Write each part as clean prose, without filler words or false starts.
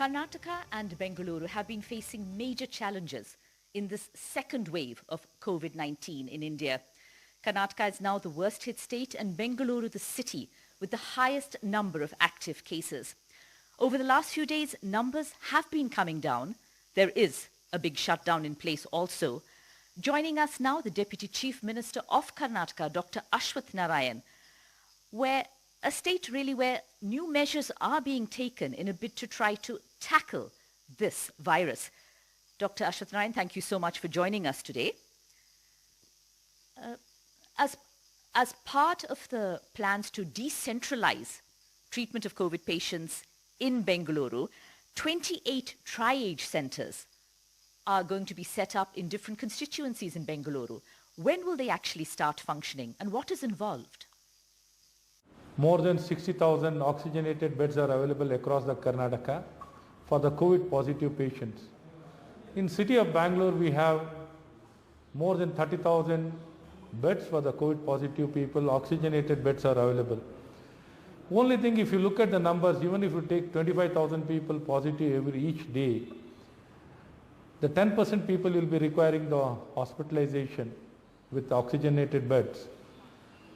Karnataka and Bengaluru have been facing major challenges in this second wave of COVID-19 in India. Karnataka is now the worst hit state and Bengaluru the city with the highest number of active cases. Over the last few days, numbers have been coming down. There is a big shutdown in place also. Joining us now, the Deputy Chief Minister of Karnataka, Dr. Ashwath Narayan, where a state really where new measures are being taken in a bid to try to tackle this virus. Dr. Ashwath Narayan, thank you so much for joining us today. As part of the plans to decentralize treatment of COVID patients in Bengaluru, 28 triage centers are going to be set up in different constituencies in Bengaluru. When will they actually start functioning and what is involved? More than 60,000 oxygenated beds are available across the Karnataka for the COVID positive patients. In city of Bangalore, we have more than 30,000 beds for the COVID positive people. Oxygenated beds are available. Only thing, if you look at the numbers, even if you take 25,000 people positive each day, the 10% people will be requiring the hospitalization with oxygenated beds.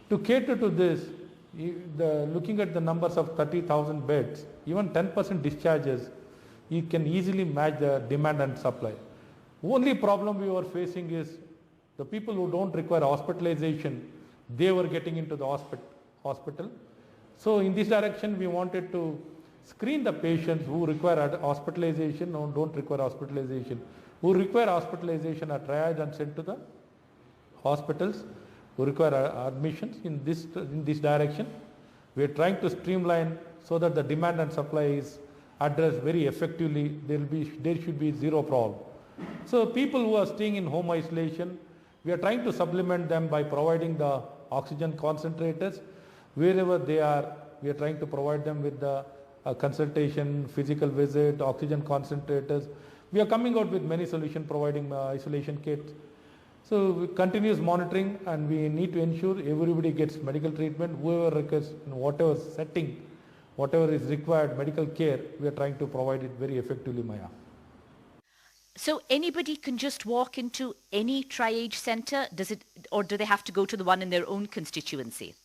To cater to this, looking at the numbers of 30,000 beds, even 10% discharges, you can easily match the demand and supply. Only problem we were facing is the people who don't require hospitalization, they were getting into the hospital. So in this direction, we wanted to screen the patients who require hospitalization or don't require hospitalization. Who require hospitalization are triaged and sent to the hospitals. Who require admissions in this direction. We are trying to streamline so that the demand and supply is addressed very effectively. There should be zero problem. So people who are staying in home isolation, we are trying to supplement them by providing the oxygen concentrators. Wherever they are, we are trying to provide them with the consultation, physical visit, oxygen concentrators. We are coming out with many solutions providing isolation kits. So continuous monitoring, and we need to ensure everybody gets medical treatment. Whoever requires, in whatever setting, whatever is required medical care, we are trying to provide it very effectively, Maya. So anybody can just walk into any triage center, or do they have to go to the one in their own constituency?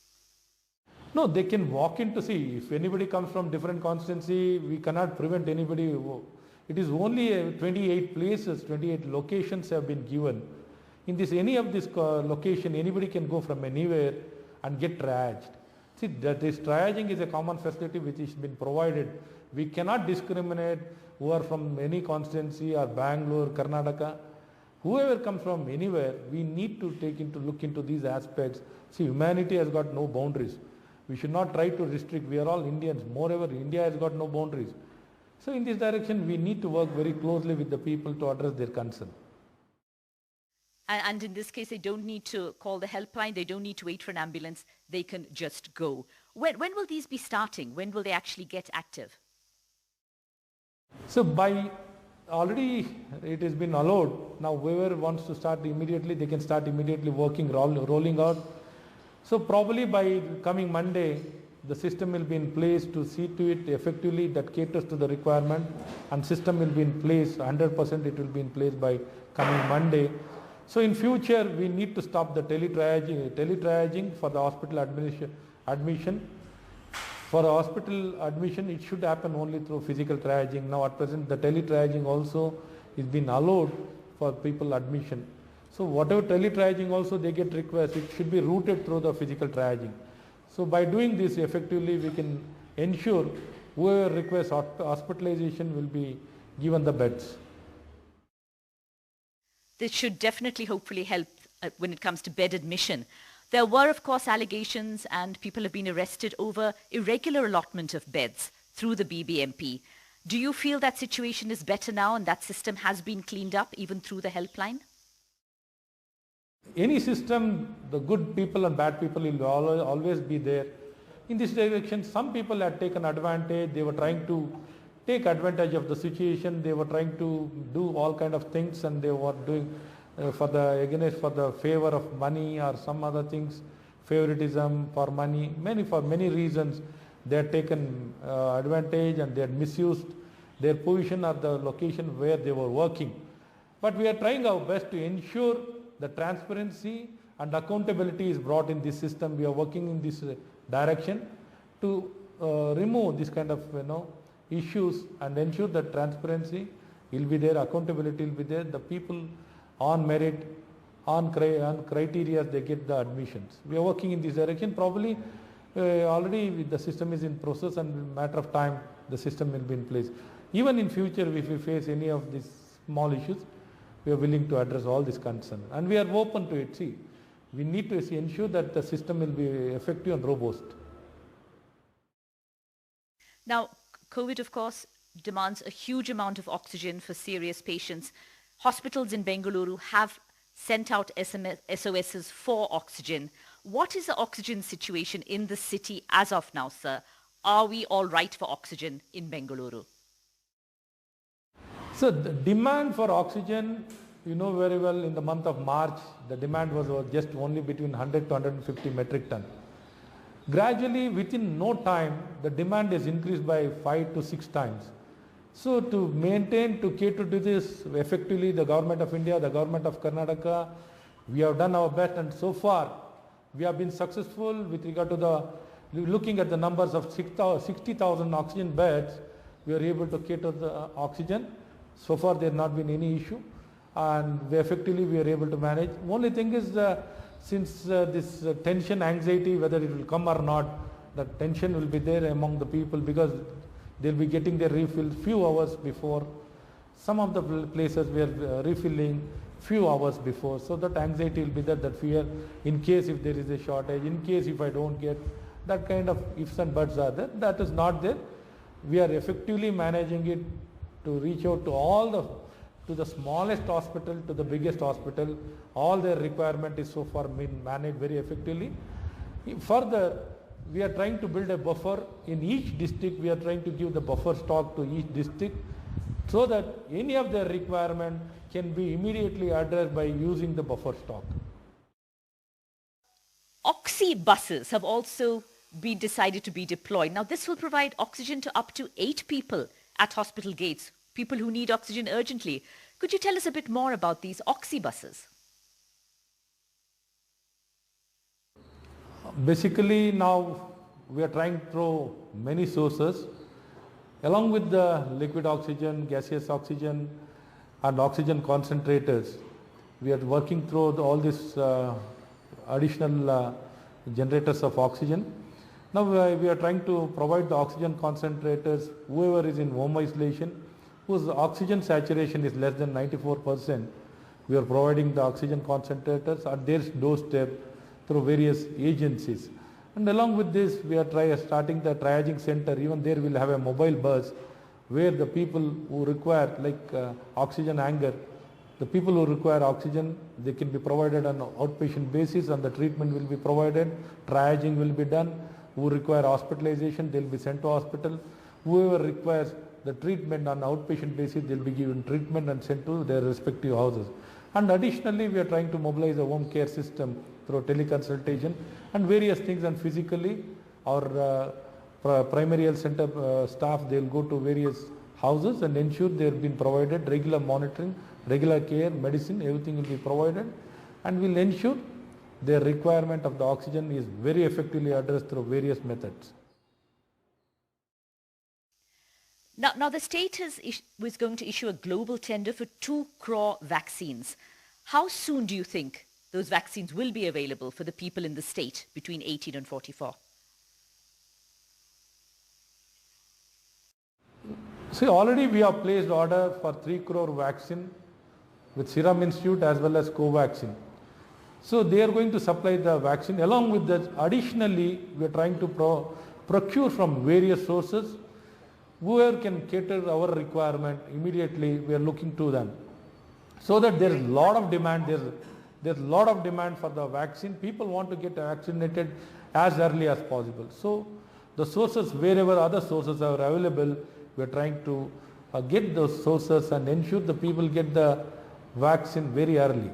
No, they can walk in to see. If anybody comes from different constituency, we cannot prevent anybody. It is only 28 places, 28 locations have been given. In any of this location, anybody can go from anywhere and get triaged. See, this triaging is a common facility which has been provided. We cannot discriminate who are from any constituency or Bangalore, Karnataka. Whoever comes from anywhere, we need to look into these aspects. See, humanity has got no boundaries. We should not try to restrict. We are all Indians. Moreover, India has got no boundaries. So in this direction, we need to work very closely with the people to address their concern. And in this case, they don't need to call the helpline. They don't need to wait for an ambulance. They can just go. When will these be starting? When will they actually get active? So already it has been allowed. Now whoever wants to start immediately, they can start immediately working, rolling out. So probably by coming Monday, the system will be in place to see to it effectively that caters to the requirement, and system will be in place, 100% it will be in place by coming Monday. So in future, we need to stop the teletriaging for the hospital admission. For the hospital admission, it should happen only through physical triaging. Now at present, the teletriaging also is being allowed for people admission. So whatever teletriaging also they get requests, it should be routed through the physical triaging. So by doing this effectively, we can ensure whoever requests hospitalization will be given the beds. This should definitely hopefully help when it comes to bed admission. There were, of course, allegations and people have been arrested over irregular allotment of beds through the BBMP. Do you feel that situation is better now and that system has been cleaned up even through the helpline? Any system, the good people and bad people will always be there. In this direction, some people had taken advantage. They were trying to take advantage of the situation. They were trying to do all kind of things, and they were doing for the favor of money or some other things, favoritism for money. For many reasons, they had taken advantage and they had misused their position or the location where they were working. But we are trying our best to ensure the transparency and accountability is brought in this system. We are working in this direction to remove this kind of issues and ensure that transparency will be there, accountability will be there. The people on merit, on criteria, they get the admissions. We are working in this direction. Probably already the system is in process, and in a matter of time the system will be in place. Even in future, if we face any of these small issues, we are willing to address all these concerns, and we are open to it. See, we need to ensure that the system will be effective and robust. Now, COVID, of course, demands a huge amount of oxygen for serious patients. Hospitals in Bengaluru have sent out SOSs for oxygen. What is the oxygen situation in the city as of now, sir? Are we all right for oxygen in Bengaluru? So the demand for oxygen, you know very well, in the month of March, the demand was just only between 100 to 150 metric ton. Gradually, within no time, the demand is increased by 5 to 6 times. So to maintain, to cater to this effectively, the Government of India, the Government of Karnataka, we have done our best, and so far we have been successful with regard to looking at the numbers of 60,000 oxygen beds. We are able to cater the oxygen. So far there has not been any issue, and effectively we are able to manage. Only thing is, since this tension, anxiety, whether it will come or not, the tension will be there among the people, because they will be getting their refill few hours before. Some of the places we are refilling few hours before, so that anxiety will be there, that fear in case if there is a shortage, in case if I don't get, that kind of ifs and buts are there. That is not there. We are effectively managing it to reach out to the smallest hospital to the biggest hospital. All their requirement is so far been managed very effectively. Further, we are trying to build a buffer in each district. We are trying to give the buffer stock to each district, so that any of their requirement can be immediately addressed by using the buffer stock. Oxy buses have also been decided to be deployed. Now, this will provide oxygen to up to 8 people at hospital gates, people who need oxygen urgently. Could you tell us a bit more about these Oxy buses? Basically, now we are trying through many sources, along with the liquid oxygen, gaseous oxygen, and oxygen concentrators. We are working through all these additional generators of oxygen. Now we are trying to provide the oxygen concentrators, whoever is in home isolation, whose oxygen saturation is less than 94%. We are providing the oxygen concentrators at their doorstep through various agencies. And along with this, we are starting the triaging center. Even there we'll have a mobile bus where the people who require, oxygen hanger, the people who require oxygen, they can be provided on an outpatient basis, and the treatment will be provided. Triaging will be done. Who require hospitalization, they'll be sent to hospital. Whoever requires the treatment on outpatient basis, they'll be given treatment and sent to their respective houses. And additionally, we are trying to mobilize a home care system through teleconsultation and various things, and physically our primary health center staff, they'll go to various houses and ensure they're being provided regular monitoring, regular care, medicine, everything will be provided, and will ensure their requirement of the oxygen is very effectively addressed through various methods. Now the state was going to issue a global tender for 2 crore vaccines. How soon do you think those vaccines will be available for the people in the state between 18 and 44? See, already we have placed order for 3 crore vaccine with Serum Institute as well as Covaxin. So they are going to supply the vaccine. Along with that, additionally, we are trying to procure from various sources. Whoever can cater our requirement, immediately we are looking to them. So that there is a lot of demand, there's a lot of demand for the vaccine. People want to get vaccinated as early as possible. So the sources, wherever other sources are available, we are trying to get those sources and ensure the people get the vaccine very early.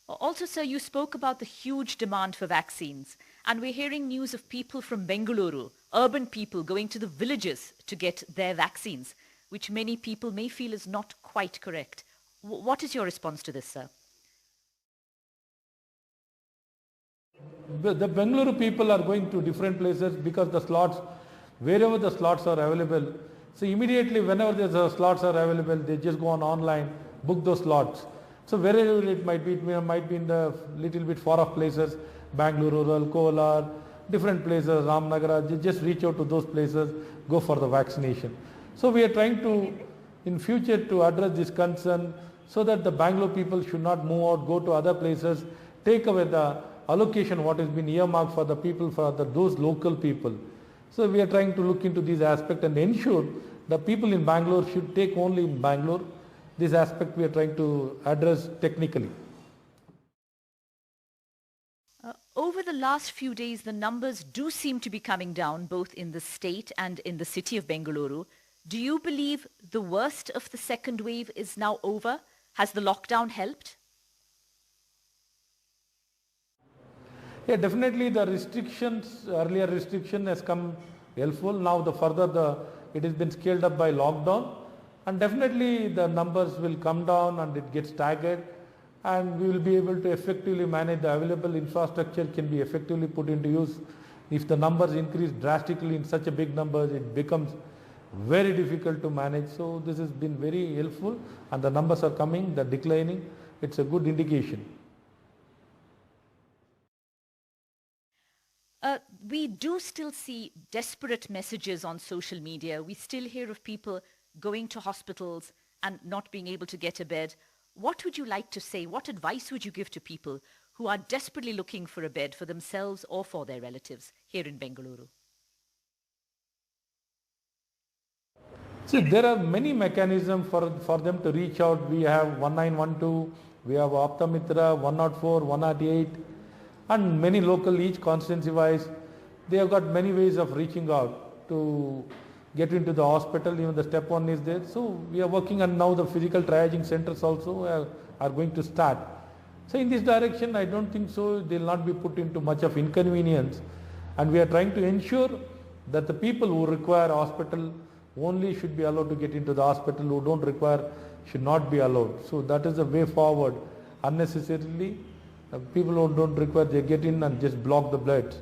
Also, sir, you spoke about the huge demand for vaccines. And we're hearing news of people from Bengaluru, urban people going to the villages to get their vaccines, which many people may feel is not quite correct. What is your response to this, sir? The Bengaluru people are going to different places because the slots, wherever the slots are available, so immediately whenever the slots are available, they just go on online, book those slots. So wherever it might be in the little bit far off places, Bangalore, rural, Kolar, different places, Ramnagara, just reach out to those places, go for the vaccination. So we are trying to, in future, to address this concern so that the Bangalore people should not move out, go to other places, take away the allocation what has been earmarked for the people, for those local people. So we are trying to look into this aspect and ensure the people in Bangalore should take only in Bangalore. This aspect we are trying to address technically. Over the last few days, the numbers do seem to be coming down both in the state and in the city of Bengaluru. Do you believe the worst of the second wave is now over? Has the lockdown helped? Yeah, definitely the restrictions, earlier restriction has come helpful. Now it has been scaled up by lockdown, and definitely the numbers will come down and it gets staggered, and we will be able to effectively manage. The available infrastructure can be effectively put into use. If the numbers increase drastically in such a big numbers, it becomes very difficult to manage. So this has been very helpful, and the numbers are coming, they're declining. It's a good indication. We do still see desperate messages on social media. We still hear of people going to hospitals and not being able to get a bed. What would you like to say? What advice would you give to people who are desperately looking for a bed for themselves or for their relatives here in Bengaluru? See, there are many mechanisms for them to reach out. We have 1912, we have Aptamitra, 104, 108, and many local, each constituency wise, they have got many ways of reaching out to get into the hospital. Even the step one is there. So we are working on now the physical triaging centers also are going to start. So in this direction, I don't think so they will not be put into much of inconvenience, and we are trying to ensure that the people who require hospital only should be allowed to get into the hospital, who don't require should not be allowed. So that is the way forward. Unnecessarily, people who don't require, they get in and just block the blood.